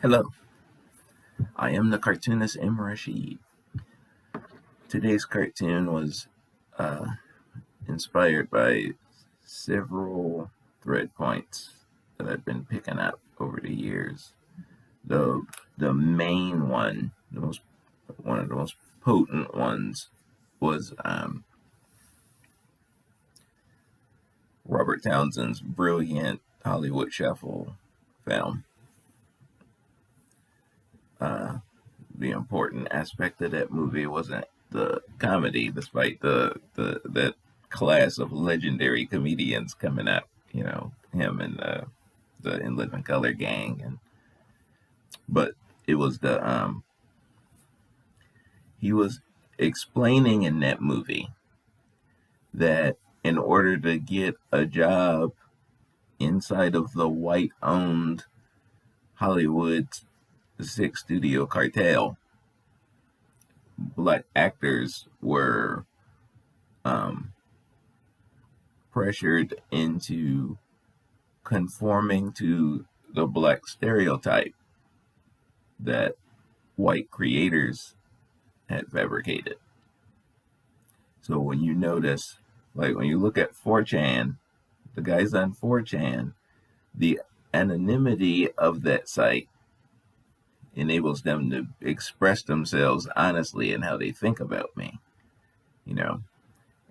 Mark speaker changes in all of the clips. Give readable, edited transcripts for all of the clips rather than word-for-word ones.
Speaker 1: Hello, I am the cartoonist M. Rashid. Today's cartoon was uh, inspired by several thread points that I've been picking up over the years. The main one, one of the most potent ones, was Robert Townsend's brilliant Hollywood Shuffle film. The important aspect of that movie wasn't the comedy, despite the that class of legendary comedians coming up. Him and the In Living Color gang, but it was the he was explaining in that movie that in order to get a job inside of the white-owned Hollywood six studio cartel, black actors were pressured into conforming to the black stereotype that white creators had fabricated. So when you notice, like when you look at 4chan, the guys on 4chan, the anonymity of that site enables them to express themselves honestly in how they think about me, And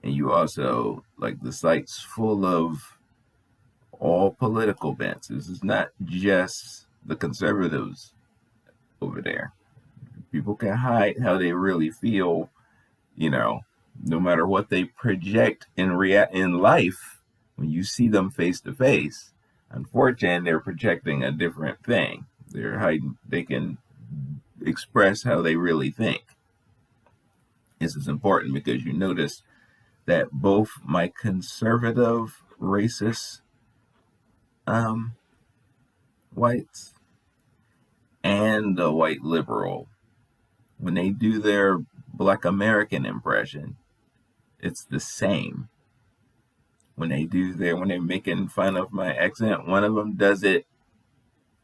Speaker 1: you also, like, the site's full of all political bents. This is not just the conservatives over there. People can hide how they really feel, no matter what they project in life. When you see them face to face, on 4chan, they're projecting a different thing. They're hiding. They can express how they really think. This is important because you notice that both my conservative, racist whites and the white liberal, when they do their Black American impression, it's the same. When they're making fun of my accent, one of them does it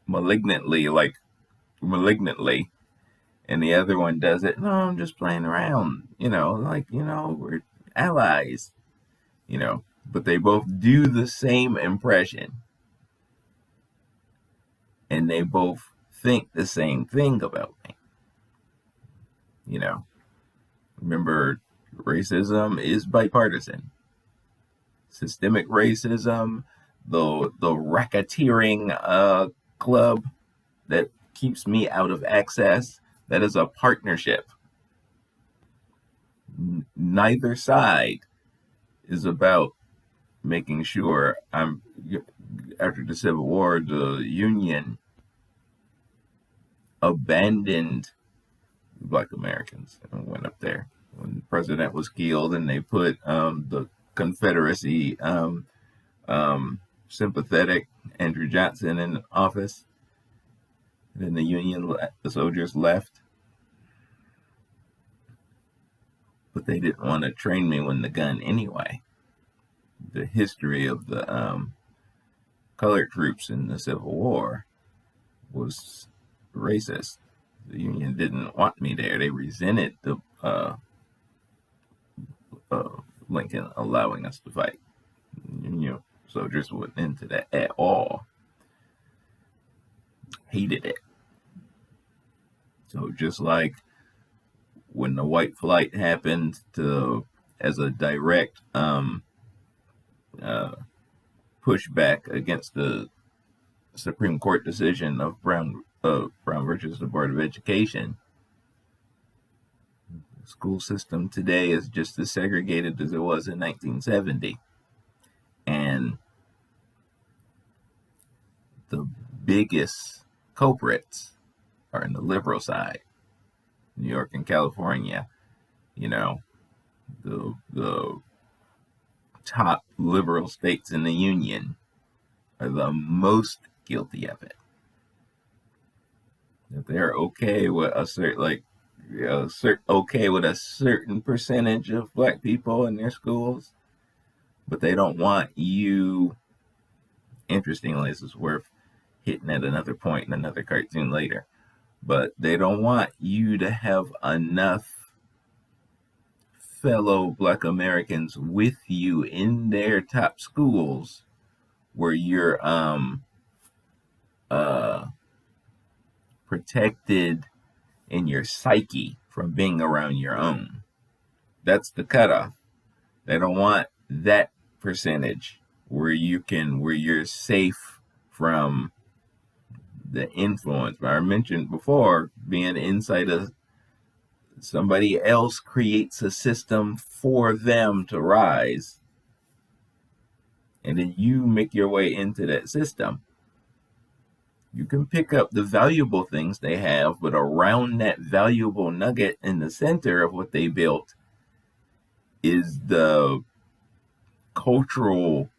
Speaker 1: malignantly, and the other one does it, no, I'm just playing around, we're allies, but they both do the same impression, and they both think the same thing about me. Remember, racism is bipartisan. Systemic racism, the racketeering club that keeps me out of access, that is a partnership. Neither side is about making sure after the Civil War, the Union abandoned Black Americans and went up there when the president was killed, and they put the Confederacy sympathetic Andrew Johnson in office. And then the soldiers left, but they didn't want to train me with the gun anyway. The history of the colored troops in the Civil War was racist. The Union didn't want me there. They resented the Lincoln allowing us to fight. Soldiers weren't into that at all. Hated it. So just like when the white flight happened as a direct pushback against the Supreme Court decision of Brown versus the Board of Education, the school system today is just as segregated as it was in 1970. And the biggest culprits are in the liberal side. New York and California, the top liberal states in the Union are the most guilty of it. If they're okay with a certain percentage of Black people in their schools, but they don't want you. Interestingly, this is worth hitting at another point in another cartoon later. But they don't want you to have enough fellow Black Americans with you in their top schools where you're protected in your psyche from being around your own. That's the cutoff. They don't want that percentage where you're safe from the influence. I mentioned before, being inside of somebody else creates a system for them to rise, and then you make your way into that system. You can pick up the valuable things they have, but around that valuable nugget in the center of what they built is the cultural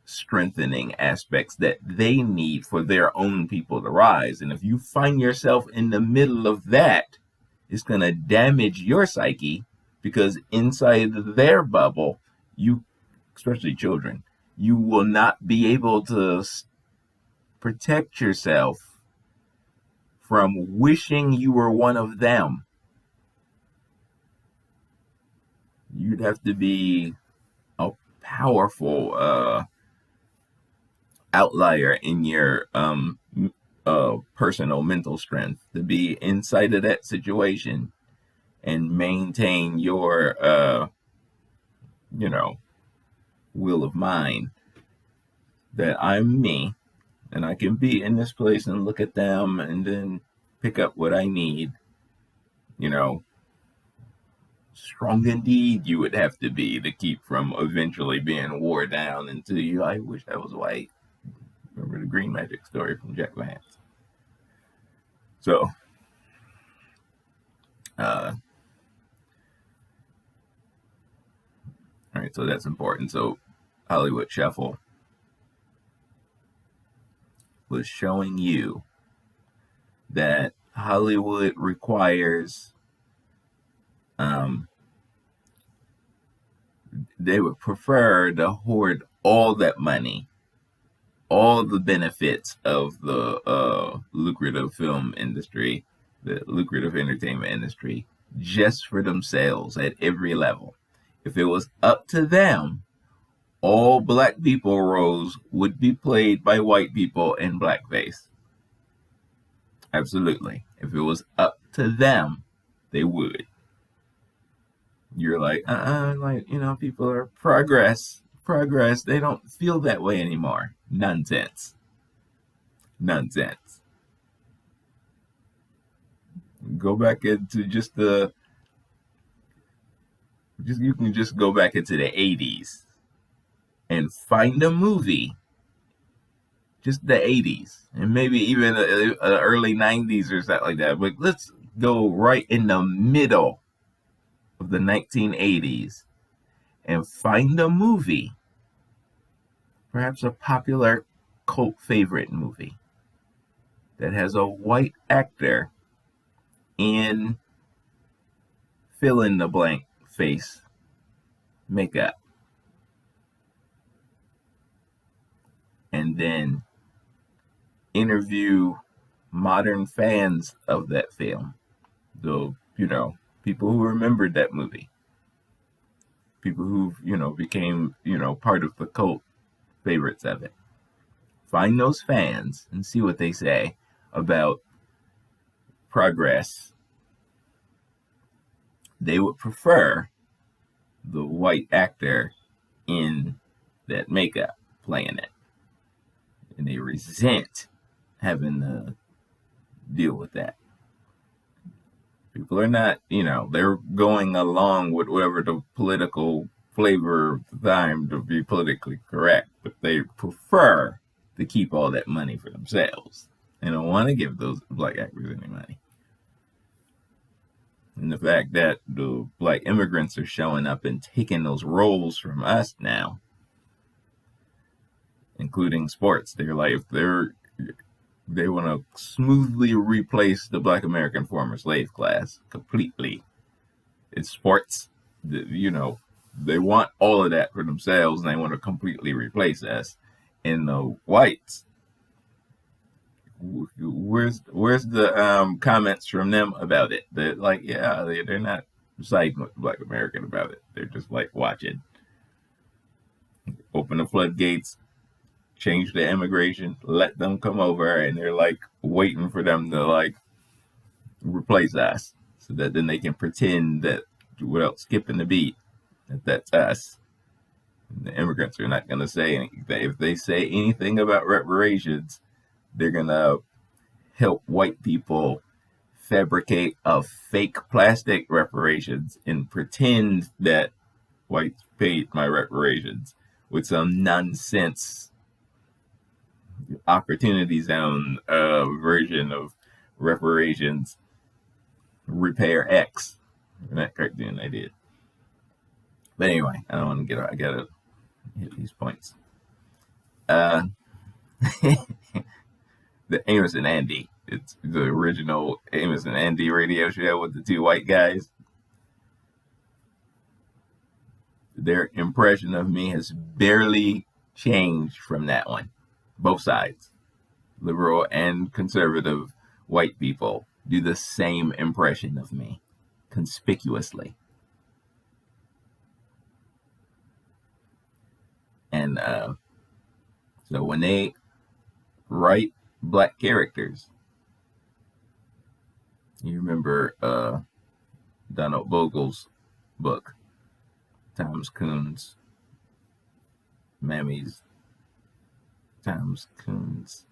Speaker 1: strengthening aspects that they need for their own people to rise. And if you find yourself in the middle of that, it's going to damage your psyche, because inside their bubble, you, especially children, you will not be able to protect yourself from wishing you were one of them. You'd have to be a powerful outlier in your personal mental strength to be inside of that situation and maintain your will of mind that I'm me and I can be in this place and look at them and then pick up what I need. Strong indeed you would have to be to keep from eventually being wore down into you. I wish I was white. Remember the green magic story from Jack Vance. So, all right, so that's important. So, Hollywood Shuffle was showing you that Hollywood requires, they would prefer to hoard all that money, all the benefits of the lucrative film industry, the lucrative entertainment industry, just for themselves at every level. If it was up to them, all Black people roles would be played by white people in blackface. Absolutely. If it was up to them, they would. You're like, people are progress. They don't feel that way anymore. Nonsense. Go back into you can just go back into the 80s and find a movie, just the 80s, and maybe even early 90s or something like that. But let's go right in the middle of the 1980s and find a movie, perhaps a popular cult favorite movie, that has a white actor in fill in the blank face makeup, and then interview modern fans of that film. So, people who remembered that movie, people who, became, part of the cult favorites of it. Find those fans and see what they say about progress. They would prefer the white actor in that makeup playing it. And they resent having to deal with that. People are not, they're going along with whatever the political flavor of the time to be politically correct, but they prefer to keep all that money for themselves. They don't want to give those Black actors any money. And the fact that the Black immigrants are showing up and taking those roles from us now, including sports, they're like, they want to smoothly replace the Black American former slave class completely. It's sports, they want all of that for themselves, and they want to completely replace us. And the whites where's the comments from them about it? They're like, yeah, they're not siding with Black American about it. They're just like watching, open the floodgates, change the immigration, let them come over, and they're like waiting for them to like replace us, so that then they can pretend that without skipping the beat that that's us. And the immigrants are not going to say anything. If they say anything about reparations, they're going to help white people fabricate a fake plastic reparations and pretend that whites paid my reparations with some nonsense opportunity zone version of reparations, repair X. That cartoon I did. But anyway, I don't want to I gotta hit these points. The Amos and Andy. It's the original Amos and Andy radio show with the two white guys. Their impression of me has barely changed from that one. Both sides, liberal and conservative white people, do the same impression of me, conspicuously. And so when they write black characters, you remember Donald Vogel's book, Tom's Coons, Mammies, Tom's Coons,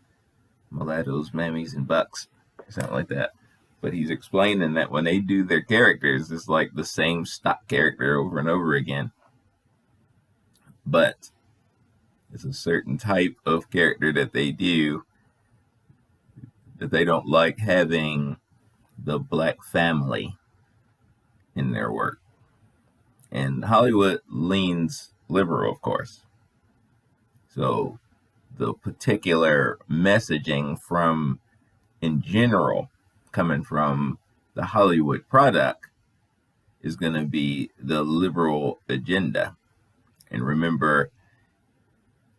Speaker 1: Mulattoes, Mammies, and Bucks, or something like that. But he's explaining that when they do their characters, it's like the same stock character over and over again. But it's a certain type of character that they do that they don't like having the black family in their work. And Hollywood leans liberal, of course. So the particular messaging from, in general, coming from the Hollywood product is going to be the liberal agenda. And remember,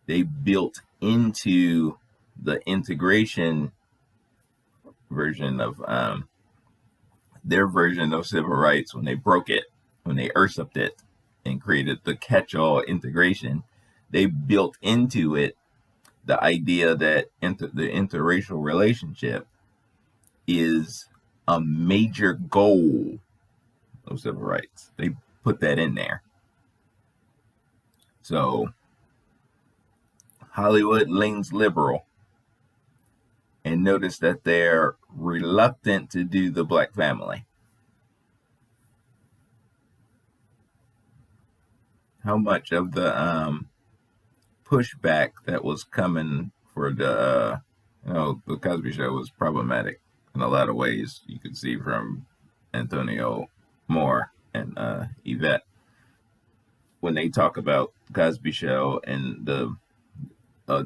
Speaker 1: they built into the integration version of their version of civil rights when they broke it, when they usurped it and created the catch-all integration. They built into it the idea that the interracial relationship is a major goal of civil rights. They put that in there. So Hollywood leans liberal, and notice that they're reluctant to do the black family. How much of the pushback that was coming for the the Cosby Show was problematic in a lot of ways. You could see from Antonio Moore and Yvette when they talk about Cosby Show and the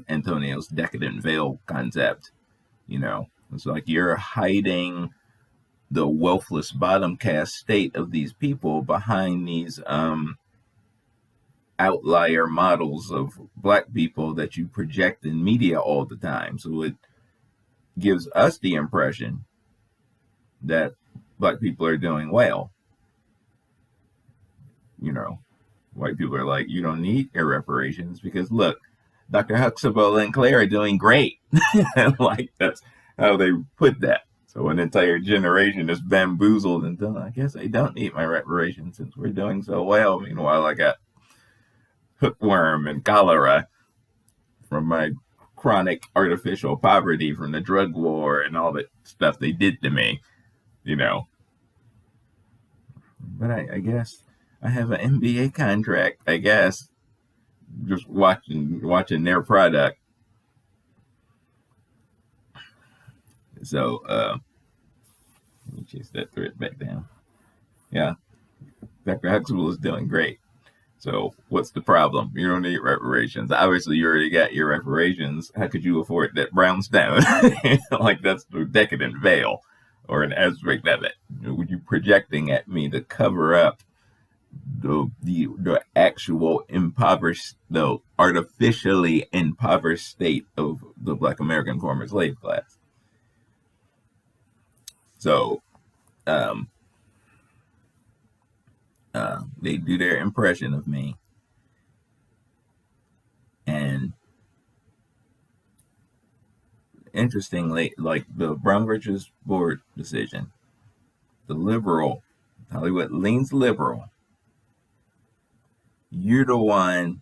Speaker 1: Antonio's decadent veil concept. It's like you're hiding the wealthless bottom caste state of these people behind these outlier models of black people that you project in media all the time. So it gives us the impression that black people are doing well. White people are like, you don't need your reparations because look, Dr. Huxtable and Claire are doing great. Like that's how they put that. So an entire generation is bamboozled until I guess I don't need my reparations since we're doing so well. Meanwhile, I got hookworm and cholera from my chronic artificial poverty from the drug war and all that stuff they did to me, But I guess I have an NBA contract, I guess, just watching their product. So let me chase that thread back down. Yeah, Dr. Huxtable is doing great. So what's the problem? You don't need reparations. Obviously, you already got your reparations. How could you afford that brownstone? Like that's the decadent veil or an aspect of it. Were you projecting at me to cover up the actual impoverished, the artificially impoverished state of the Black American former slave class? So they do their impression of me, and interestingly, like the Brown versus Board decision, the liberal Hollywood leans liberal. You're the one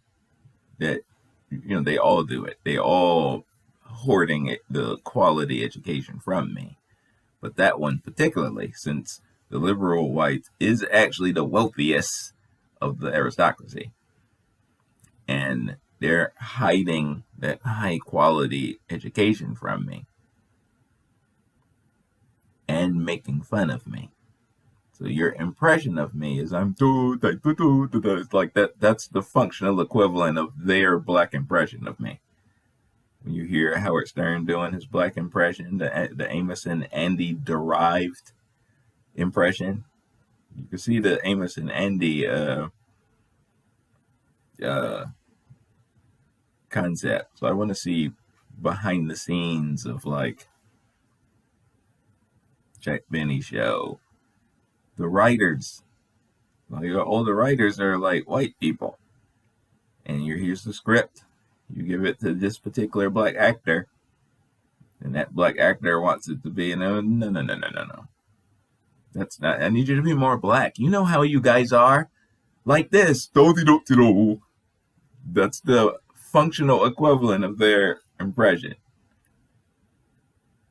Speaker 1: that, they all do it. They all hoarding the quality education from me. But that one particularly, since the liberal whites is actually the wealthiest of the aristocracy, and they're hiding that high quality education from me and making fun of me. So your impression of me is it's like that. That's the functional equivalent of their black impression of me. When you hear Howard Stern doing his black impression, the Amos and Andy derived impression, you can see the Amos and Andy concept. So I want to see behind the scenes of like Jack Benny show. The writers, like all the writers are like white people, and here's the script. You give it to this particular black actor, and that black actor wants it to be no. That's not. I need you to be more black. You know how you guys are, like this. That's the functional equivalent of their impression.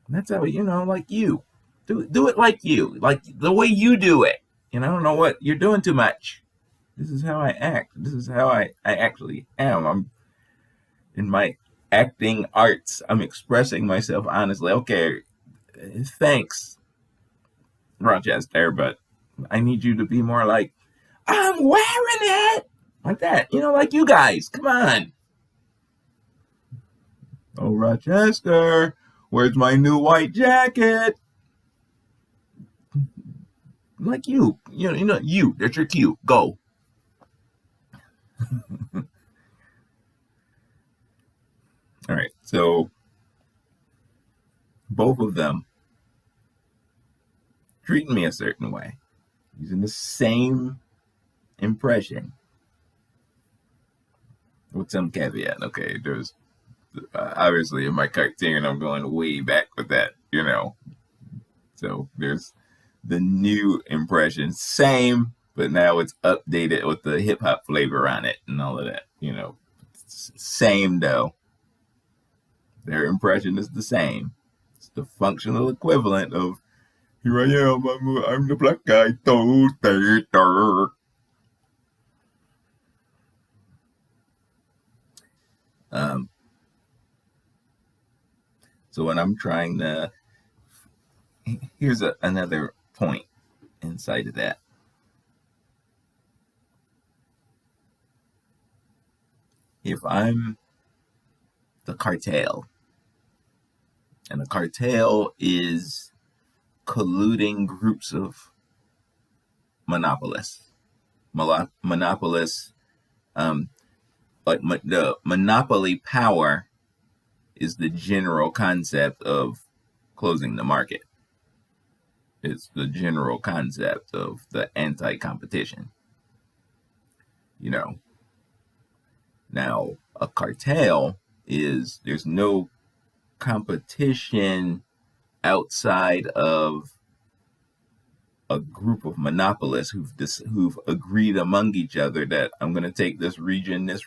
Speaker 1: And that's how like you do it like you, like the way you do it. And I don't know what you're doing too much. This is how I act. This is how I actually am. I'm in my acting arts. I'm expressing myself honestly. Okay, thanks, Rochester, but I need you to be more like, I'm wearing it. Like that. Like you guys. Come on. Oh, Rochester, where's my new white jacket? Like you. You. That's your cue. Go. All right. So both of them treating me a certain way, using the same impression with some caveat. Okay, there's obviously in my cartoon, I'm going way back with that, So there's the new impression, same, but now it's updated with the hip hop flavor on it and all of that. Same though. Their impression is the same. It's the functional equivalent of here I am. I'm the black guy. So when I'm trying to, here's another point inside of that. If I'm the cartel, and the cartel is colluding groups of monopolists, like the monopoly power is the general concept of closing the market. It's the general concept of the anti-competition. Now a cartel is there's no competition outside of a group of monopolists who've agreed among each other that I'm going to take this region, and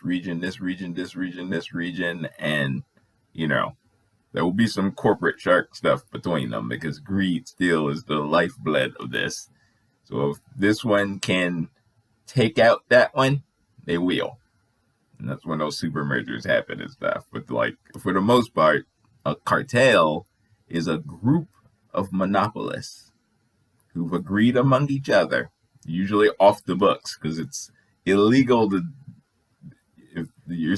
Speaker 1: there will be some corporate shark stuff between them because greed still is the lifeblood of this. So if this one can take out that one, they will. And that's when those super mergers happen and stuff. But like for the most part, a cartel is a group of monopolists who've agreed among each other, usually off the books, because it's illegal to, if you're,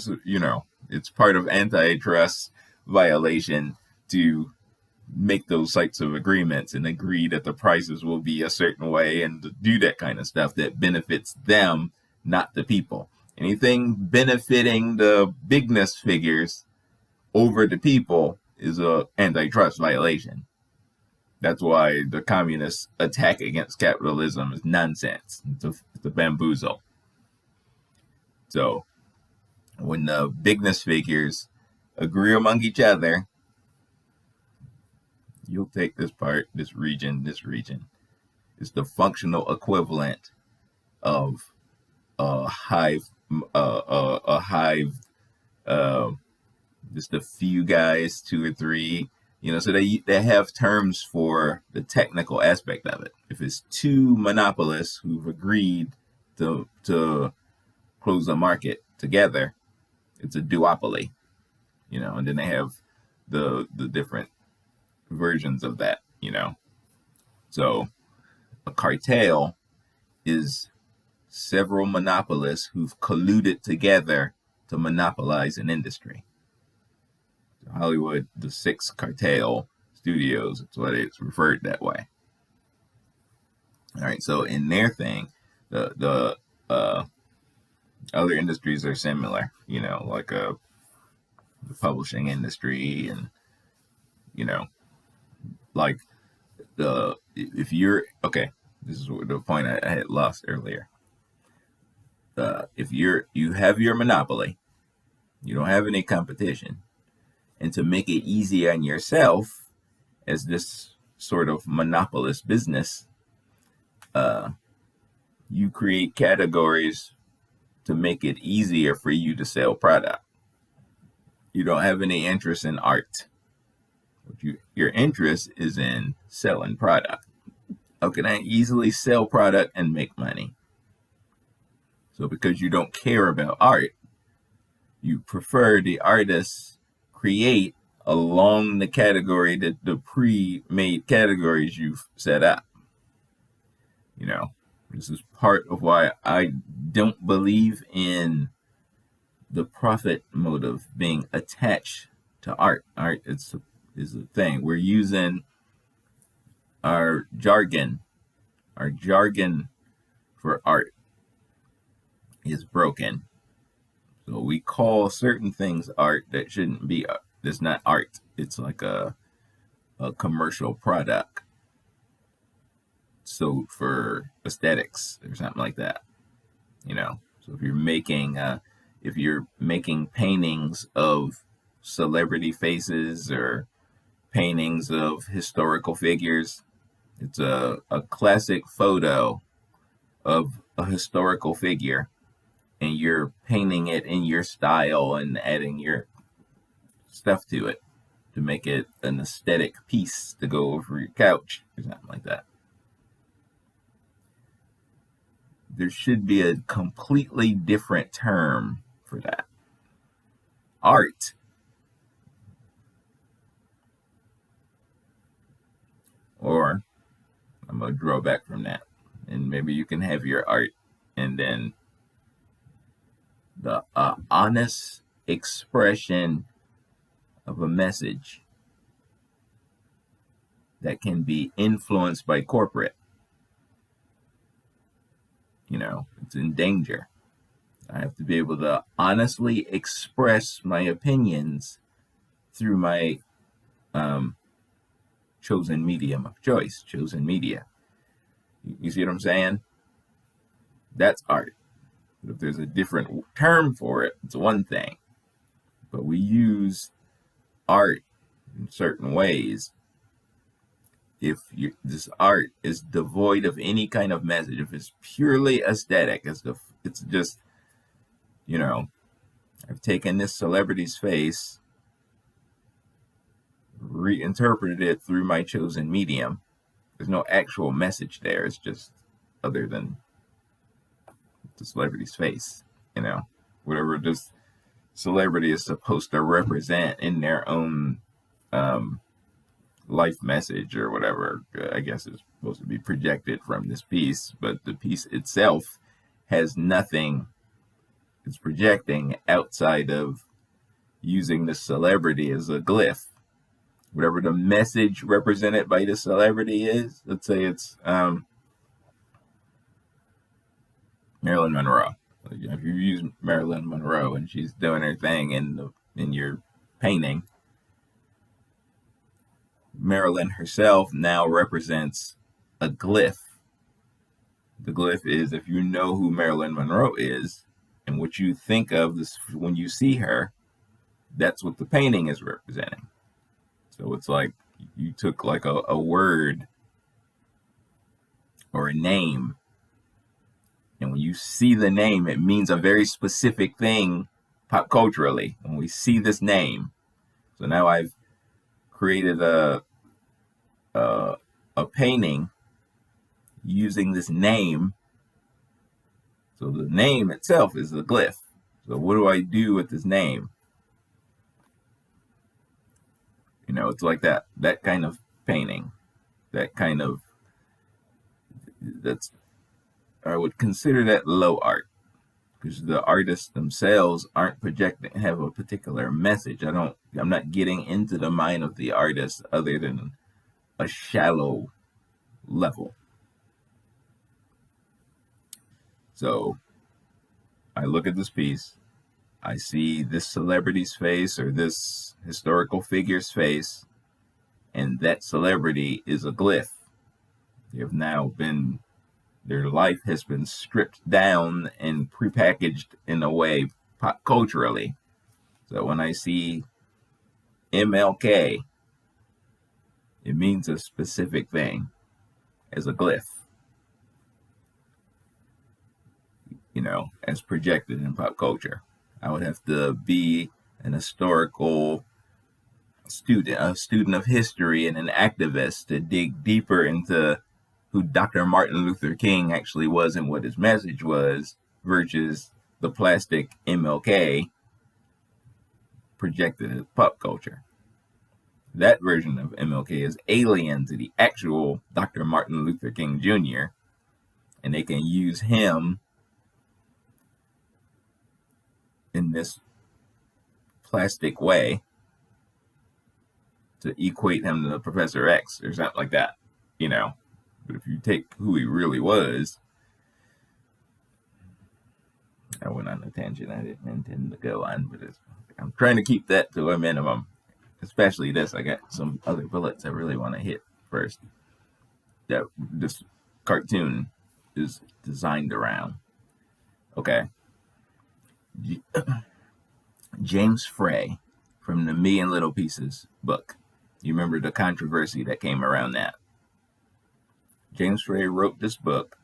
Speaker 1: it's part of antitrust violation to make those types of agreements and agree that the prices will be a certain way and to do that kind of stuff that benefits them, not the people. Anything benefiting the bigness figures over the people is a antitrust violation. That's why the communist attack against capitalism is nonsense. It's a bamboozle. So when the bigness figures agree among each other, you'll take this part, this region. It's the functional equivalent of a hive, a hive, uh, just a few guys, two or three. So they have terms for the technical aspect of it. If it's two monopolists who've agreed to close the market together, it's a duopoly. And then they have the different versions of that. So a cartel is several monopolists who've colluded together to monopolize an industry. Hollywood, the six cartel studios, it's what it's referred that way. All right, so in their thing, the other industries are similar, like the publishing industry, and like if you're okay, this is the point I had lost earlier. If you have your monopoly, you don't have any competition, and to make it easier on yourself as this sort of monopolist business, you create categories to make it easier for you to sell product. You don't have any interest in art. Your interest is in selling product. How can I easily sell product and make money? So because you don't care about art, you prefer the artists create along the category that the pre-made categories you've set up. This is part of why I don't believe in the profit motive being attached to art. Art is a thing. We're using our jargon. Our jargon for art is broken. So we call certain things art that shouldn't be art. It's not art. It's like a commercial product. So for aesthetics or something like that, So if you're making paintings of celebrity faces or paintings of historical figures, it's a classic photo of a historical figure, and you're painting it in your style and adding your stuff to it to make it an aesthetic piece to go over your couch or something like that. There should be a completely different term for that. Art. Or I'm going to draw back from that. And maybe you can have your art, and then the honest expression of a message that can be influenced by corporate. It's in danger. I have to be able to honestly express my opinions through my chosen medium of choice, chosen media. You see what I'm saying? That's art. But if there's a different term for it, it's one thing. But we use art in certain ways. If this art is devoid of any kind of message, if it's purely aesthetic, it's just, I've taken this celebrity's face, reinterpreted it through my chosen medium. There's no actual message there. It's just other than the celebrity's face, whatever this celebrity is supposed to represent in their own life message or whatever, I guess is supposed to be projected from this piece, but the piece itself has nothing it's projecting outside of using the celebrity as a glyph. Whatever the message represented by the celebrity is, let's say it's Marilyn Monroe. If you use Marilyn Monroe and she's doing her thing in your painting, Marilyn herself now represents a glyph. The glyph is, if you know who Marilyn Monroe is and what you think of this when you see her, that's what the painting is representing. So it's like you took like a word or a name, and when you see the name, it means a very specific thing pop culturally. When we see this name, so now I've created a painting using this name. So the name itself is the glyph. So what do I do with this name? You know, it's like that kind of painting, that kind of, that's, I would consider that low art, because the artists themselves aren't projecting, have a particular message. I'm not getting into the mind of the artist other than a shallow level. So I look at this piece, I see this celebrity's face or this historical figure's face, and that celebrity is a glyph. They have now been, their life has been stripped down and prepackaged in a way pop culturally. So when I see MLK, it means a specific thing as a glyph, you know, as projected in pop culture. I would have to be an historical student, a student of history, and an activist to dig deeper into who Dr. Martin Luther King actually was and what his message was, versus the plastic MLK projected as pop culture. That version of MLK is alien to the actual Dr. Martin Luther King Jr., and they can use him in this plastic way to equate him to Professor X or something like that, you know. But if you take who he really was, I went on a tangent I didn't intend to go on, but I'm trying to keep that to a minimum, especially this. I got some other bullets I really want to hit first that this cartoon is designed around. Okay. James Frey from the Me and Little Pieces book. You remember the controversy that came around that? James Frey wrote this book,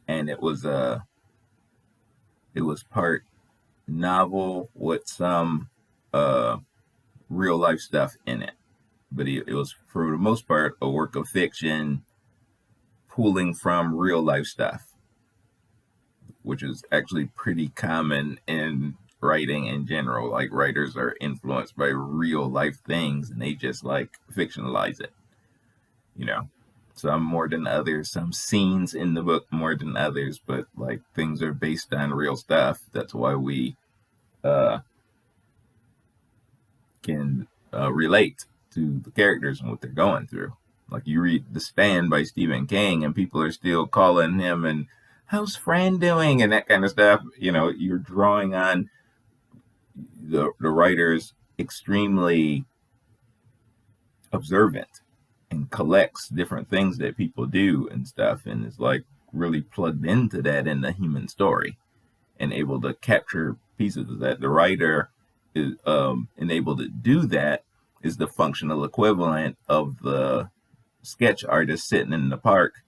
Speaker 1: and it was part novel with some real life stuff in it, but it was for the most part a work of fiction pulling from real life stuff, which is actually pretty common in writing in general. Like, writers are influenced by real life things and they just like fictionalize it, you know. Some more than others, some scenes in the book more than others, but like things are based on real stuff. That's why we can relate to the characters and what they're going through. Like, you read The Stand by Stephen King and people are still calling him and how's Fran doing and that kind of stuff. You know, you're drawing on the writer's extremely observant and collects different things that people do and stuff, and is like really plugged into that in the human story and able to capture pieces of that. The writer is enabled to do that is the functional equivalent of the sketch artist sitting in the park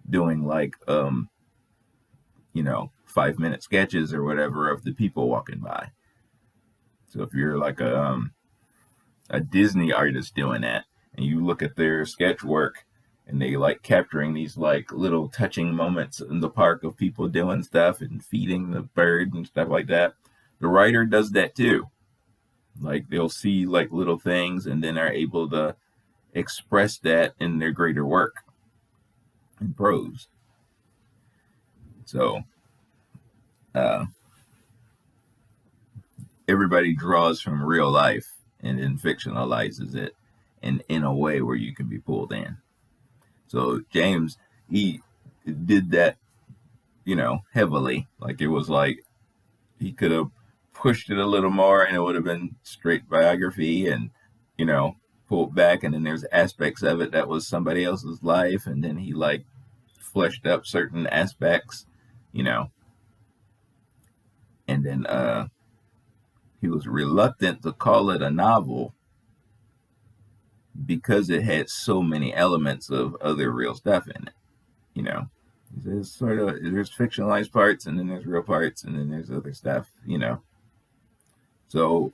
Speaker 1: doing like 5-minute sketches or whatever of the people walking by. So if you're like a Disney artist doing that, and you look at their sketch work and they like capturing these like little touching moments in the park of people doing stuff and feeding the bird and stuff like that, the writer does that too. Like, they'll see like little things and then are able to express that in their greater work in prose. So everybody draws from real life and then fictionalizes it in a way where you can be pulled in. So James, he did that, heavily. Like, it was like he could have pushed it a little more and it would have been straight biography and, pulled back, and then there's aspects of it that was somebody else's life, and then he like fleshed up certain aspects, you know. And then he was reluctant to call it a novel because it had so many elements of other real stuff in it, you know. There's sort of there's fictionalized parts, and then there's real parts, and then there's other stuff, you know. So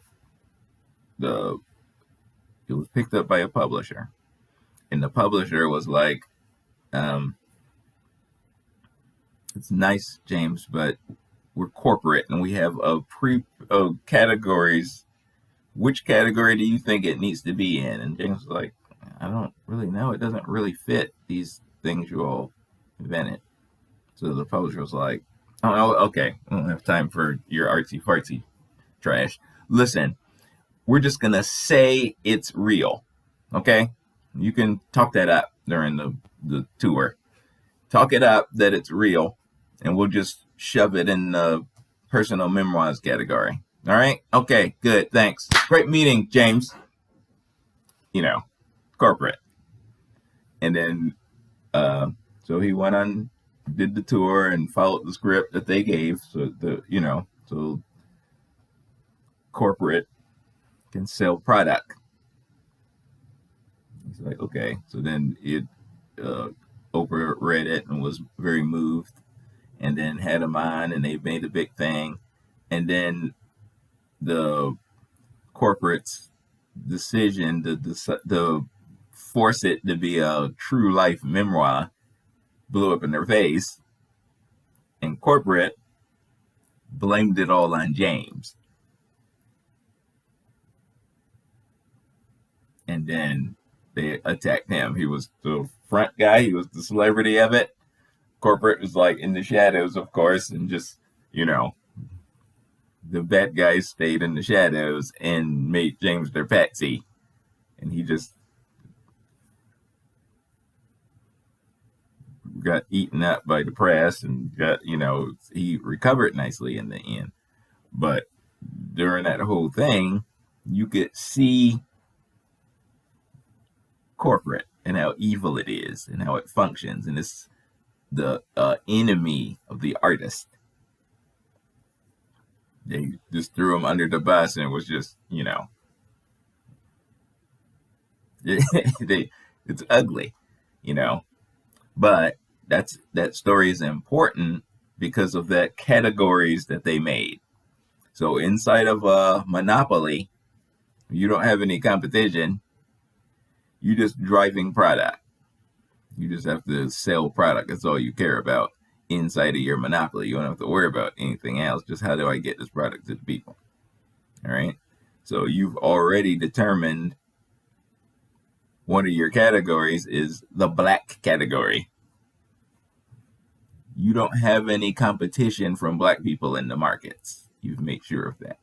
Speaker 1: it was picked up by a publisher, and the publisher was like, "It's nice, James, but we're corporate, and we have categories. Which category do you think it needs to be in?" And James was like, "I don't really know. It doesn't really fit these things you all invented." So the publisher was like, "Oh, okay. I don't have time for your artsy fartsy trash. Listen, we're just gonna say it's real, okay? You can talk that up during the tour. Talk it up that it's real, and we'll just shove it in the personal memoirs category. All right? Okay, good. Thanks. Great meeting, James." You know, corporate. And then, so he went on, did the tour, and followed the script that they gave. So so corporate can sell product. He's like, okay. So then Oprah read it and was very moved, and then had him on, and they made a big thing. And then the corporate's decision to force it to be a true life memoir blew up in their face, and corporate blamed it all on James. And then they attacked him. He was the front guy. He was the celebrity of it. Corporate was like in the shadows, of course, and just, the bad guys stayed in the shadows and made James their patsy. And he just got eaten up by the press and got, he recovered nicely in the end. But during that whole thing, you could see corporate and how evil it is and how it functions, and it's the enemy of the artist. They just threw him under the bus, and it was just, it's ugly, but that story is important because of the categories that they made. So inside of a monopoly, you don't have any competition. You just driving product. You just have to sell product. That's all you care about inside of your monopoly. You don't have to worry about anything else. Just how do I get this product to the people? All right. So you've already determined one of your categories is the black category. You don't have any competition from black people in the markets. You've made sure of that.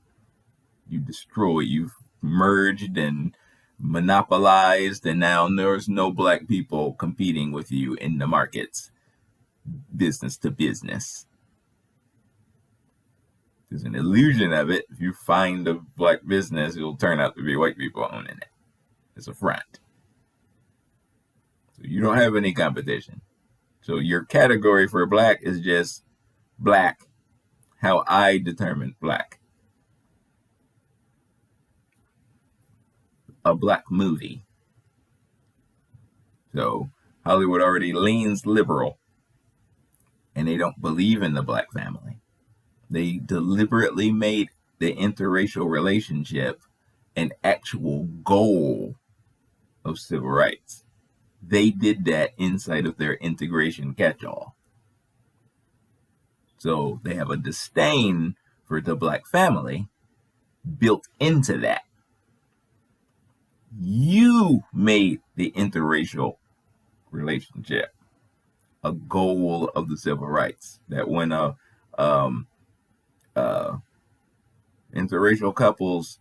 Speaker 1: You've merged and monopolized, and now there's no black people competing with you in the markets, business to business. There's an illusion of it. If you find a black business, it'll turn out to be white people owning it. It's a front. So you don't have any competition. So your category for black is just black, how I determine black. A black movie. So Hollywood already leans liberal, and they don't believe in the black family. They deliberately made the interracial relationship an actual goal of civil rights. They did that inside of their integration catch-all. So they have a disdain for the black family built into that. You made the interracial relationship a goal of the civil rights. That when interracial couples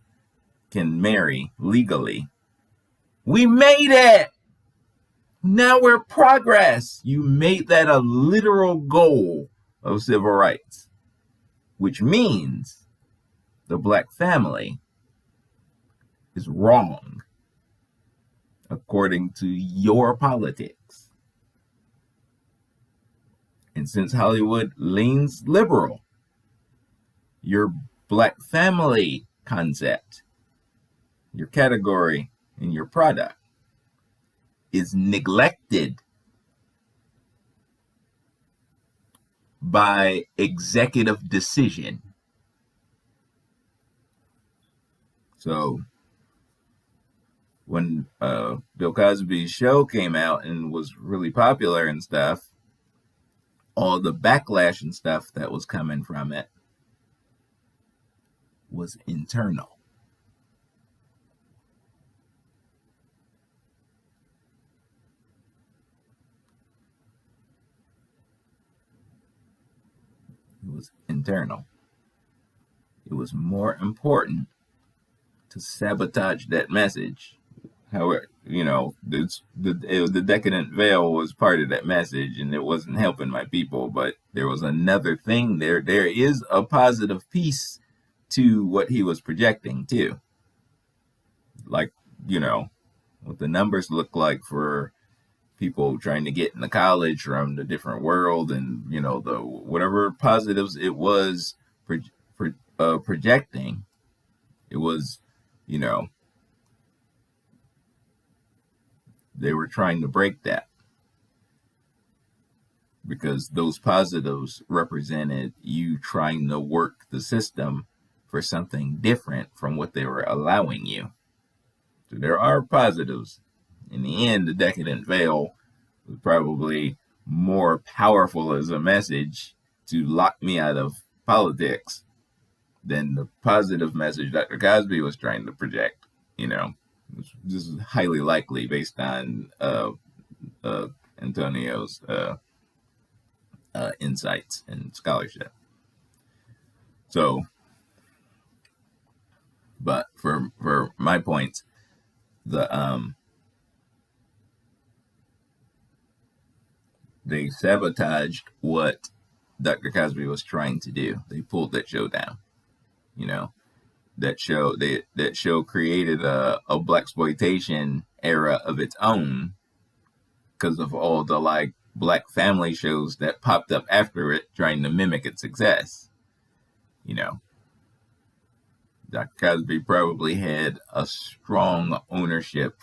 Speaker 1: can marry legally, we made it. Now we're progress. You made that a literal goal of civil rights, which means the black family is wrong. according to your politics. And since Hollywood leans liberal, your black family concept, your category, and your product is neglected by executive decision. So when Bill Cosby's show came out and was really popular and stuff, all the backlash and stuff that was coming from it was internal. It was internal. It was more important to sabotage that message. However, the decadent veil was part of that message, and it wasn't helping my people. But there was another thing there. There is a positive piece to what he was projecting too. Like, what the numbers look like for people trying to get into college from the different world, and the whatever positives it was projecting, it was, they were trying to break that because those positives represented you trying to work the system for something different from what they were allowing you. So there are positives. In the end, the decadent veil was probably more powerful as a message to lock me out of politics than the positive message Dr. Cosby was trying to project. This is highly likely based on Antonio's insights and scholarship. So, but for my points, they sabotaged what Dr. Cosby was trying to do. They pulled that show down. That show created a blaxploitation era of its own because of all the black family shows that popped up after it trying to mimic its success. Dr. Cosby probably had a strong ownership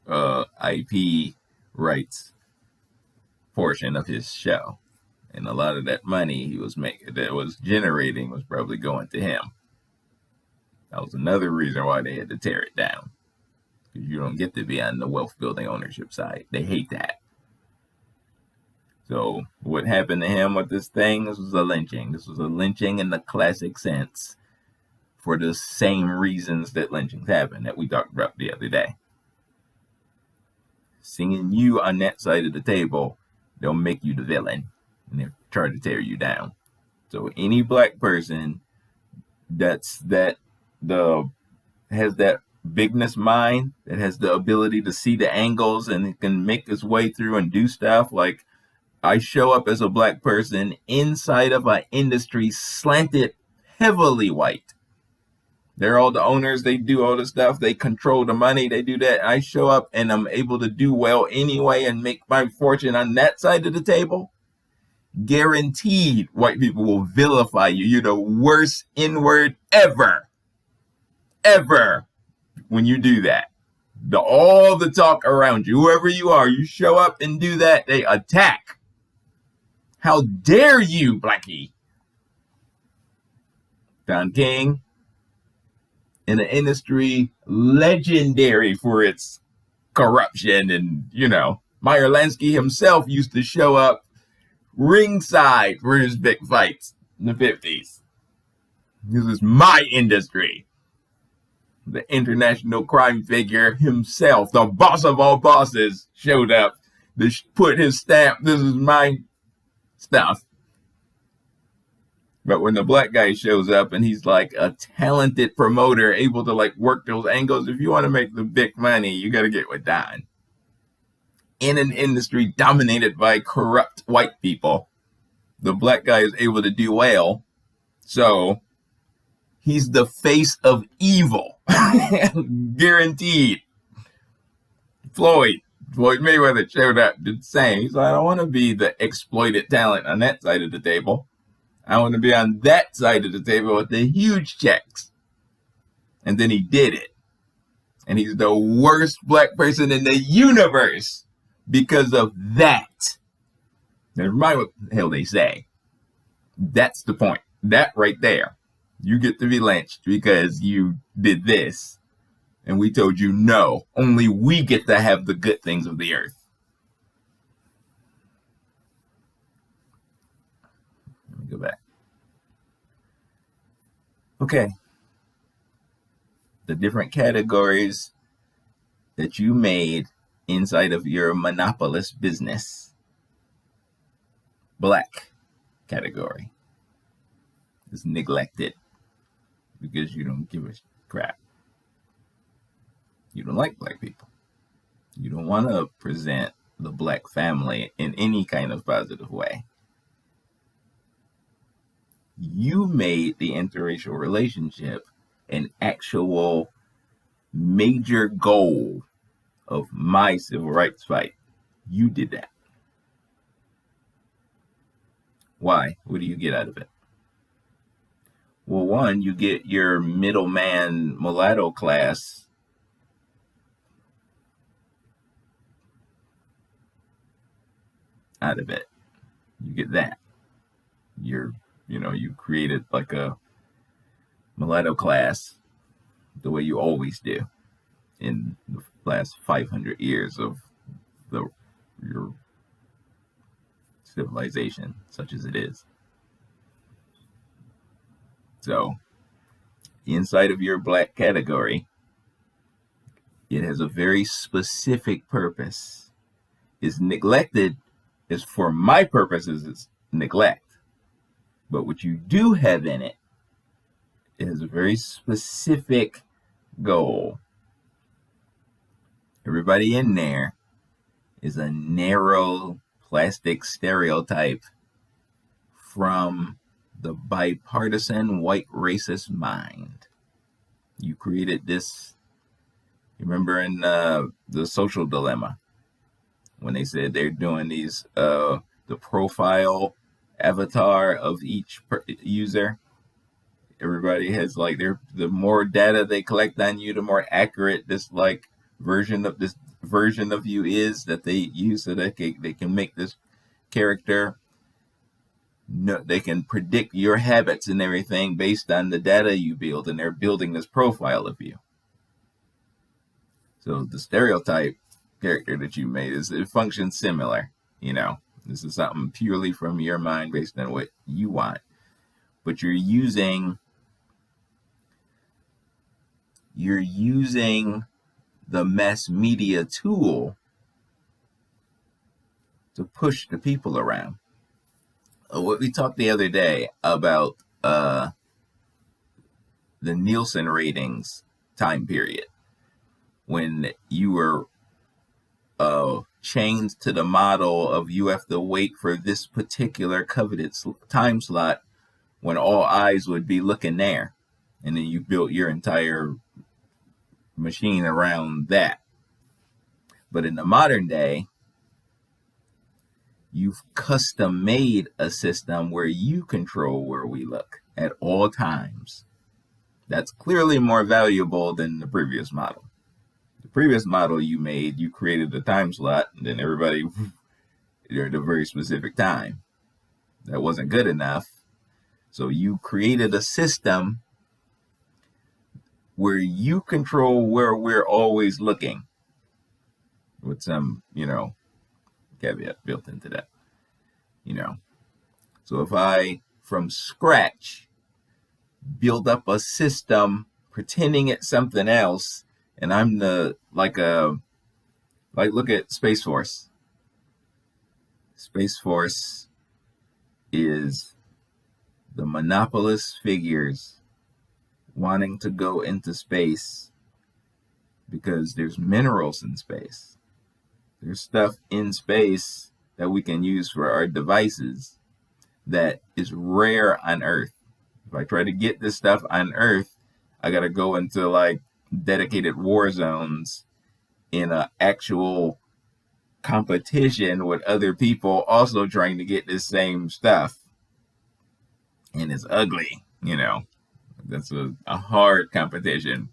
Speaker 1: IP rights portion of his show, and a lot of that money he was making, that was generating, was probably going to him. That was another reason why they had to tear it down, because you don't get to be on the wealth building ownership side. They hate that. So what happened to him with this thing? This was a lynching. This was a lynching in the classic sense, for the same reasons that lynchings happen that we talked about the other day. Seeing you on that side of the table, they'll make you the villain and they'll try to tear you down. So any black person has that bigness mind, that has the ability to see the angles and it can make its way through and do stuff. Like, I show up as a black person inside of an industry slanted heavily white. They're all the owners. They do all the stuff. They control the money. They do that. I show up and I'm able to do well anyway and make my fortune on that side of the table. Guaranteed white people will vilify you. You're the worst N-word ever when you do that. All the talk around you, whoever you are, you show up and do that, they attack. How dare you, Blackie? Don King, in an industry legendary for its corruption, and Meyer Lansky himself used to show up ringside for his big fights in the 50s. This is my industry. The international crime figure himself, the boss of all bosses, showed up to put his stamp. This is my stuff. But when the black guy shows up and he's like a talented promoter, able to work those angles, if you want to make the big money, you got to get with Don. In an industry dominated by corrupt white people, the black guy is able to do well. So he's the face of evil. Guaranteed. Floyd Mayweather showed up, did the same. He's like, I don't want to be the exploited talent on that side of the table. I want to be on that side of the table with the huge checks. And then he did it. And he's the worst black person in the universe because of that. Never mind what the hell they say. That's the point. That right there. You get to be lynched because you did this. And we told you no. Only we get to have the good things of the earth. Let me go back. Okay. The different categories that you made inside of your monopolist business. Black category is neglected because you don't give a crap. You don't like black people. You don't want to present the black family in any kind of positive way. You made the interracial relationship an actual major goal of my civil rights fight. You did that. Why? What do you get out of it? Well, one, you get your middleman mulatto class out of it. You get that. You created like a mulatto class the way you always do in the last 500 years of your civilization, such as it is. So, inside of your black category, it has a very specific purpose. It's neglected, is for my purposes, it's neglect. But what you do have in it is a very specific goal. Everybody in there is a narrow plastic stereotype from the bipartisan white racist mind. You created this, you remember in the Social Dilemma, when they said they're doing these, the profile avatar of each user. Everybody has like the more data they collect on you, the more accurate this version of you is that they use so that they can make this character. No, they can predict your habits and everything based on the data you build, and they're building this profile of you. So the stereotype character that you made it functions similar. This is something purely from your mind based on what you want, but you're using the mass media tool to push the people around. What we talked the other day about the Nielsen ratings time period, when you were chained to the model of you have to wait for this particular coveted time slot when all eyes would be looking there. And then you built your entire machine around that. But in the modern day, you've custom made a system where you control where we look at all times. That's clearly more valuable than the previous model. The previous model you made, you created a time slot, and then everybody at a very specific time. That wasn't good enough. So you created a system where you control where we're always looking, with some, caveat built into that. So if I, from scratch, build up a system pretending it's something else, and I'm look at Space Force. Space Force is the monopolist figures wanting to go into space because there's minerals in space. There's stuff in space that we can use for our devices that is rare on Earth. If I try to get this stuff on Earth, I got to go into dedicated war zones in an actual competition with other people also trying to get this same stuff. And it's ugly, That's a hard competition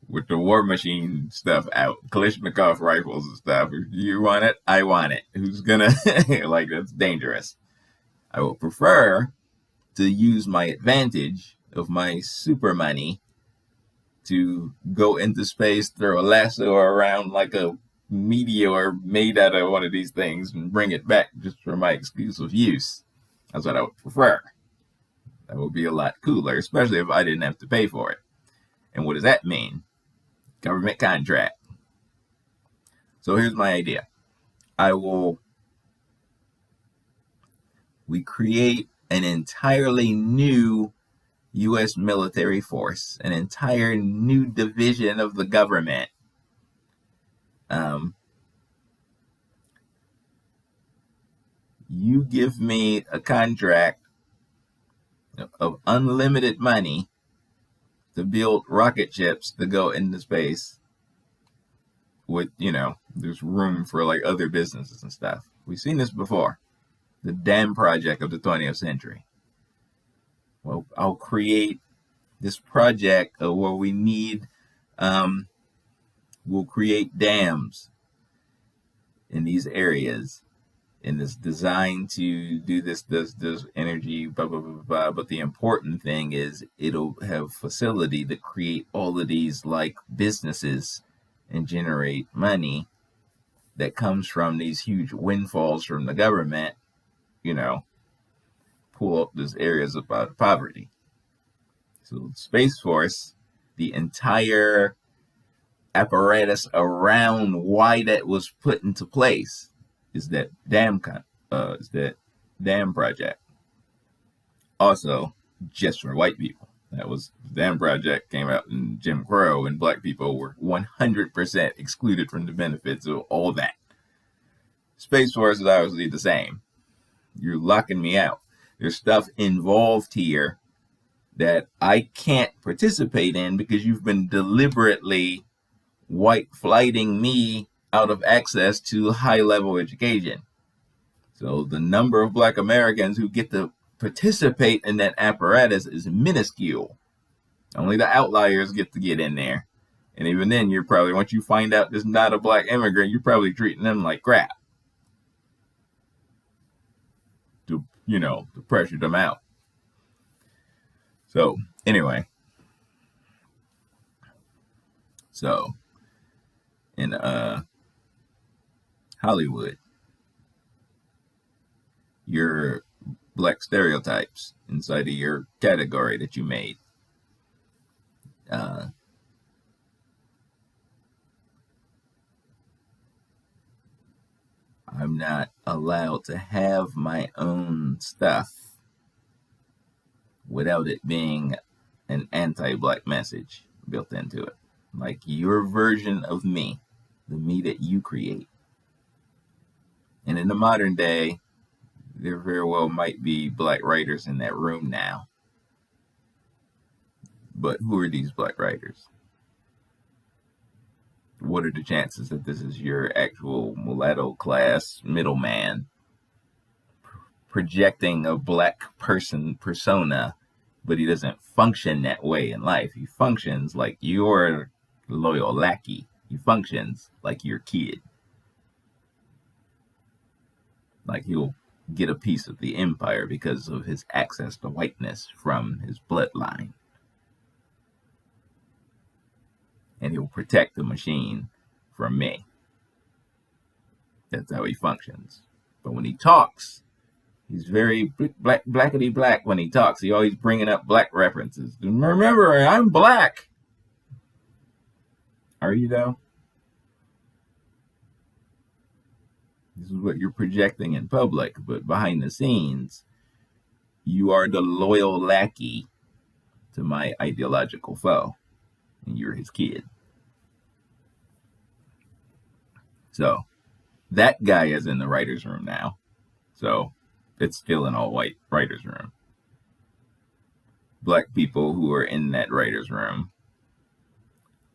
Speaker 1: with the war machine stuff out, Kalashnikov rifles and stuff. If you want it, I want it. Who's gonna that's dangerous. I would prefer to use my advantage of my super money to go into space, throw a lasso around like a meteor made out of one of these things and bring it back just for my exclusive use. That's what I would prefer. That would be a lot cooler, especially if I didn't have to pay for it. And what does that mean? Government contract. So here's my idea. We create an entirely new U.S. military force, an entire new division of the government. You give me a contract of unlimited money to build rocket ships to go into space with, there's room for like other businesses and stuff. We've seen this before. The damn project of the 20th century. Well, I'll create this project where we need, we'll create dams in these areas, and it's designed to do this energy, blah, blah, blah, blah. But the important thing is it'll have facility to create all of these like businesses and generate money that comes from these huge windfalls from the government, pull up these areas of poverty. So Space Force, the entire apparatus around why that was put into place is that dam project. Also, just for white people. That was the dam project came out in Jim Crow, and black people were 100% excluded from the benefits of all that. Space Force is obviously the same. You're locking me out. There's stuff involved here that I can't participate in because you've been deliberately white flighting me out of access to high-level education. So the number of black Americans who get to participate in that apparatus is minuscule. Only the outliers get to get in there. And even then, you're probably, once you find out there's not a black immigrant, you're probably treating them like crap. To pressure them out. So, anyway. So, in Hollywood, your black stereotypes inside of your category that you made. I'm not allowed to have my own stuff without it being an anti-black message built into it. Like your version of me, the me that you create. And in the modern day, there very well might be black writers in that room now. But who are these black writers? What are the chances that this is your actual mulatto class middleman projecting a black person persona, but he doesn't function that way in life? He functions like your loyal lackey. He functions like your kid. Like he'll get a piece of the empire because of his access to whiteness from his bloodline. And he'll protect the machine from me. That's how he functions. But when he talks, he's very blackety black when he talks. He always bringing up black references. Remember, I'm black. Are you though? This is what you're projecting in public, but behind the scenes, you are the loyal lackey to my ideological foe. And you're his kid. So that guy is in the writer's room now. So it's still an all-white writer's room. Black people who are in that writer's room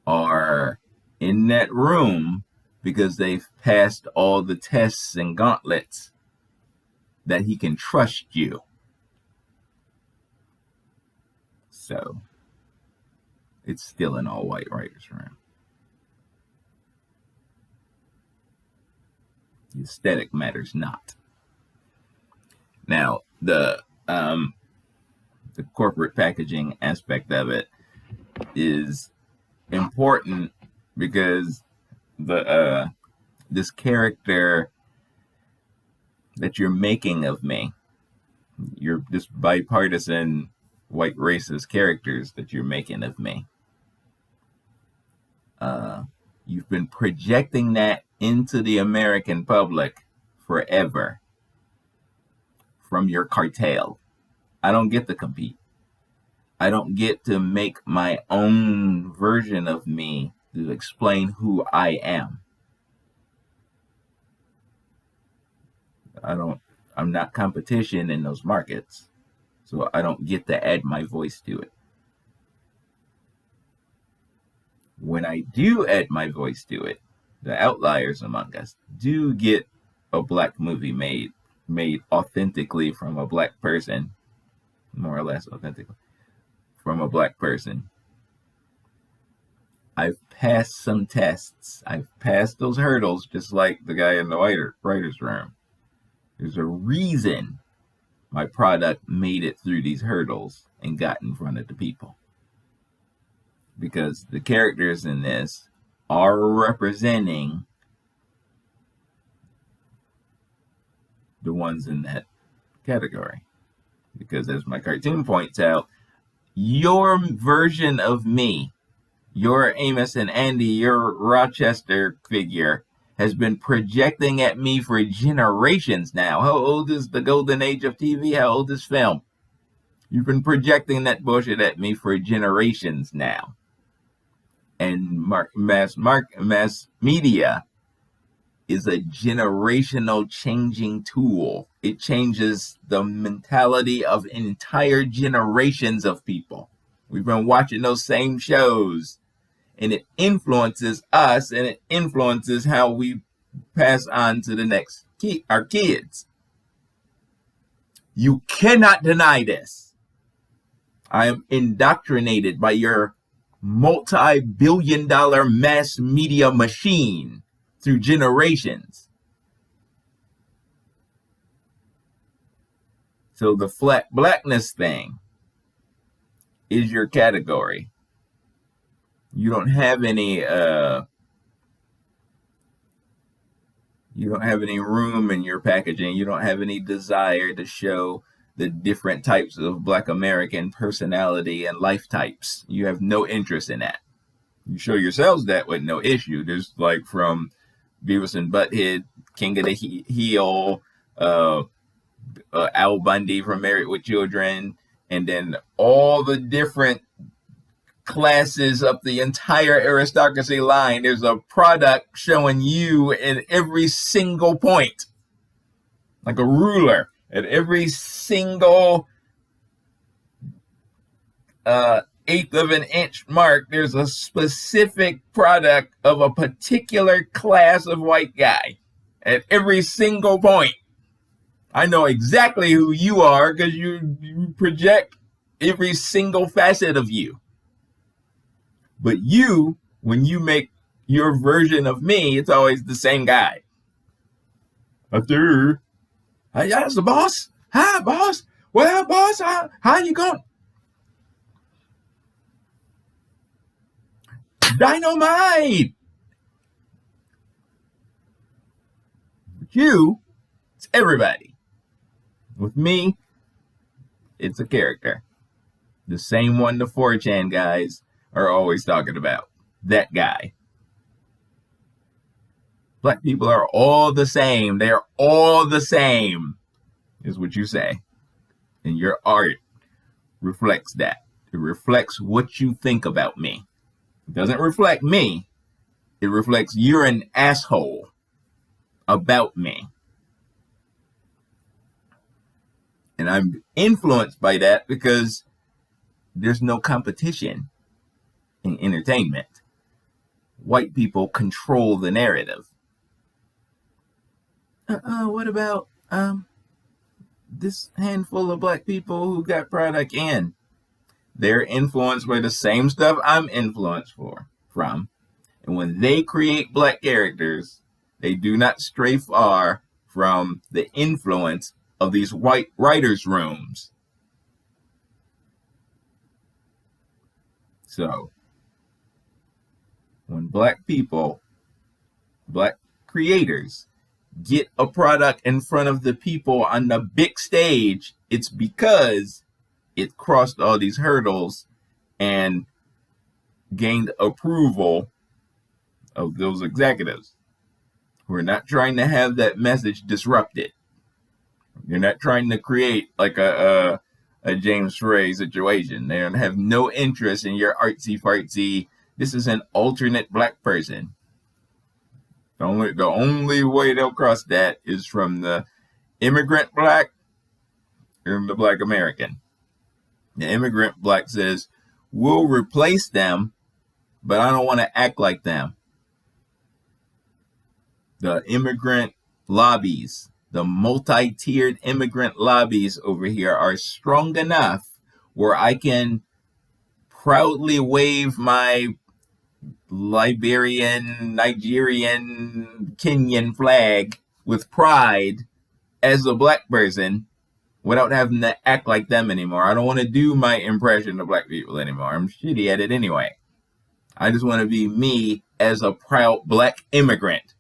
Speaker 1: are in that room because they've passed all the tests and gauntlets that he can trust you. So it's still an all-white writer's room. The aesthetic matters not. Now, the corporate packaging aspect of it is important because this character that you're making of me, you're this bipartisan white racist characters that you're making of me, you've been projecting that into the American public forever from your cartel. I don't get to compete. I don't get to make my own version of me to explain who I am. I'm not competition in those markets, so I don't get to add my voice to it. When I do add my voice to it, the outliers among us do get a black movie made authentically from a black person, more or less authentically from a black person. I've passed some tests. I've passed those hurdles, just like the guy in the writer's room. There's a reason my product made it through these hurdles and got in front of the people. Because the characters in this are representing the ones in that category. Because as my cartoon points out, your version of me, your Amos and Andy, your Rochester figure, has been projecting at me for generations now. How old is the golden age of TV? How old is film? You've been projecting that bullshit at me for generations now. And mass media is a generational changing tool. It changes the mentality of entire generations of people. We've been watching those same shows, and it influences us, and it influences how we pass on to the next our kids. You cannot deny this. I am indoctrinated by your multi-billion-dollar mass media machine through generations. So the flat blackness thing is your category. You don't have any room in your packaging. You don't have any desire to show the different types of Black American personality and life types. You have no interest in that. You show yourselves that with no issue. There's like from Beavis and Butthead, King of the Hill, Al Bundy from Married with Children, and then all the different classes up the entire aristocracy line. There's a product showing you in every single point, like a ruler. At every single eighth of an inch mark, there's a specific product of a particular class of white guy. At every single point. I know exactly who you are because you project every single facet of you. But you, when you make your version of me, it's always the same guy. Hey, that's the boss. Hi, boss. Well, boss, how you going? Dynamite. With you, it's everybody. With me, it's a character. The same one the 4chan guys are always talking about. That guy. Black people are all the same. They are all the same, is what you say. And your art reflects that. It reflects what you think about me. It doesn't reflect me. It reflects you're an asshole about me. And I'm influenced by that because there's no competition in entertainment. White people control the narrative. what about this handful of black people who got product in? They're influenced by the same stuff I'm influenced from. And when they create black characters, they do not stray far from the influence of these white writers' rooms. So, when black people, black creators, get a product in front of the people on the big stage, it's because it crossed all these hurdles and gained approval of those executives who are not trying to have that message disrupted. You're not trying to create like a James Frey situation. They don't have no interest in your artsy fartsy. This is an alternate black person. The only way they'll cross that is from the immigrant black and the black American. The immigrant black says, we'll replace them, but I don't want to act like them. The immigrant lobbies, the multi-tiered immigrant lobbies over here are strong enough where I can proudly wave my Liberian, Nigerian, Kenyan flag with pride as a black person without having to act like them anymore. I don't want to do my impression of black people anymore. I'm shitty at it anyway. I just want to be me as a proud black immigrant.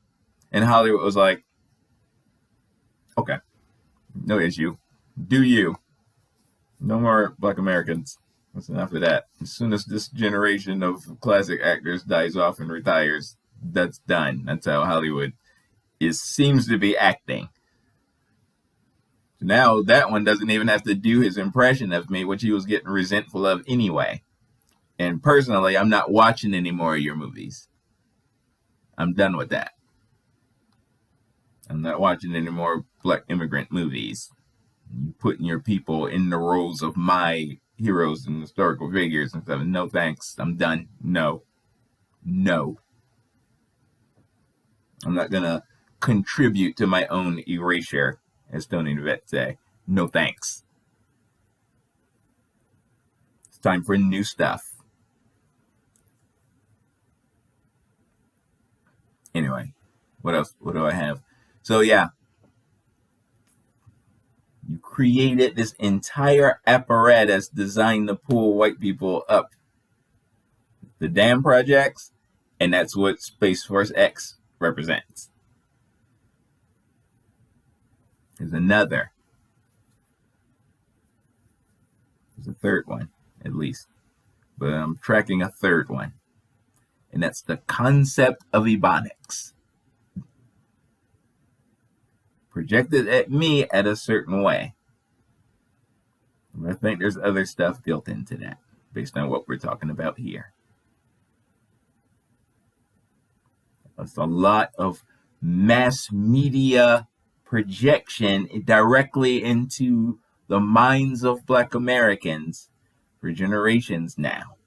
Speaker 1: And Hollywood was like, okay, no issue. Do you. No more black Americans. That's enough of that. As soon as this generation of classic actors dies off and retires, that's done. That's how Hollywood seems to be acting. Now that one doesn't even have to do his impression of me, which he was getting resentful of anyway. And personally, I'm not watching any more of your movies. I'm done with that. I'm not watching any more black immigrant movies. You putting your people in the roles of my heroes and historical figures and stuff. No thanks. I'm done. No. I'm not going to contribute to my own erasure, as Tony and Yvette say. No thanks. It's time for new stuff. Anyway, what else? What do I have? So yeah, you created this entire apparatus designed to pull white people up the damn projects, and that's what Space Force X represents. There's a third one, at least. But I'm tracking a third one. And that's the concept of Ebonics. Projected at me at a certain way. I think there's other stuff built into that based on what we're talking about here. It's a lot of mass media projection directly into the minds of Black Americans for generations now.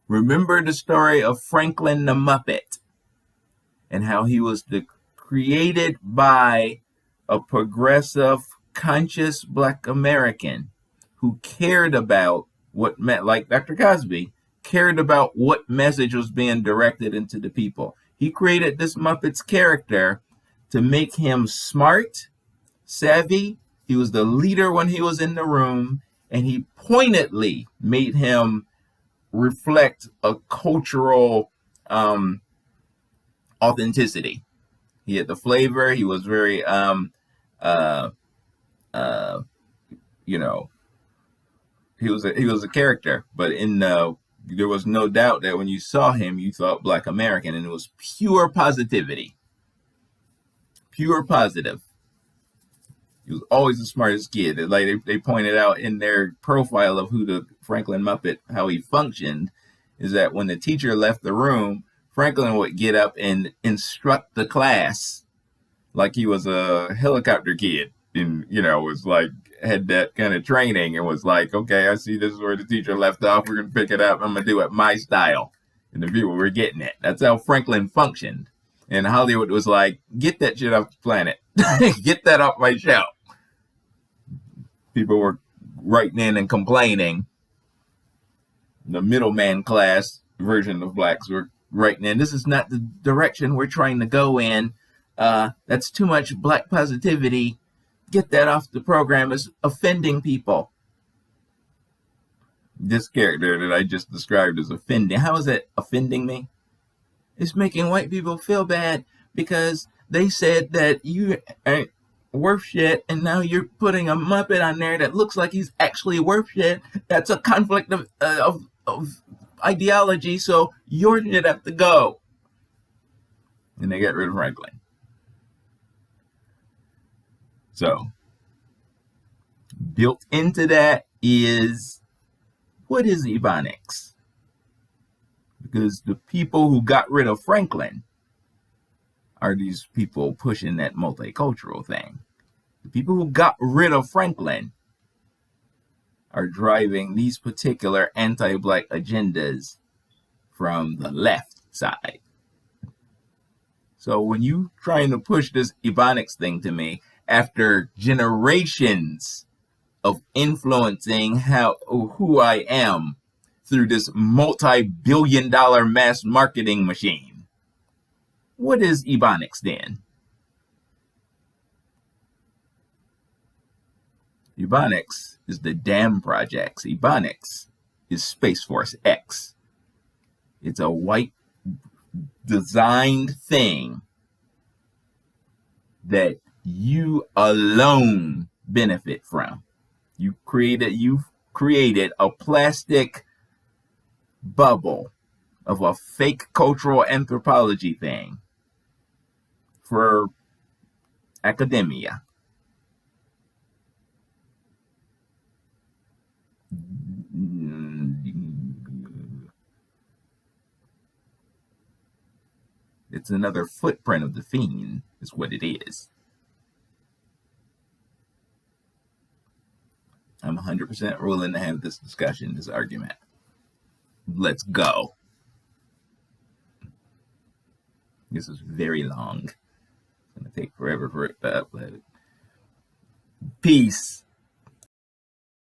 Speaker 1: Remember the story of Franklin the Muppet and how he was created by a progressive, conscious Black American who cared about what meant, like Dr. Cosby, cared about what message was being directed into the people. He created this Muppet's character to make him smart, savvy. He was the leader when he was in the room, and he pointedly made him reflect a cultural authenticity. He had the flavor. He was very, he was a character. But there was no doubt that when you saw him, you thought Black American, and it was pure positivity, pure positive. He was always the smartest kid. Like they pointed out in their profile of who the Franklin Muppet, how he functioned, is that when the teacher left the room, Franklin would get up and instruct the class like he was a helicopter kid, and was like had that kind of training and was like, okay, I see this is where the teacher left off. We're gonna pick it up. I'm gonna do it my style, and the people were getting it. That's how Franklin functioned. And Hollywood was like, get that shit off the planet. Get that off my shelf. People were writing in and complaining. The middleman class version of blacks were writing in, this is not the direction we're trying to go in. That's too much black positivity. Get that off the program. It's offending people. This character that I just described as offending. How is it offending me? It's making white people feel bad because they said that you ain't worth shit, and now you're putting a Muppet on there that looks like he's actually worth shit. That's a conflict of ideology, so your shit have to go. And they got rid of Franklin. So, built into that is, what is Ebonics? Because the people who got rid of Franklin are these people pushing that multicultural thing. The people who got rid of Franklin are driving these particular anti-black agendas from the left side. So when you trying to push this Ebonics thing to me after generations of influencing who I am through this multi-billion-dollar mass marketing machine, what is Ebonics then? Ebonics is the damn projects. Ebonics is Space Force X. It's a white designed thing that you alone benefit from. You've created a plastic bubble of a fake cultural anthropology thing for academia. It's another footprint of the fiend, is what it is. I'm 100% willing to have this discussion, this argument. Let's go. This is very long. It's going to take forever for it to upload. Peace.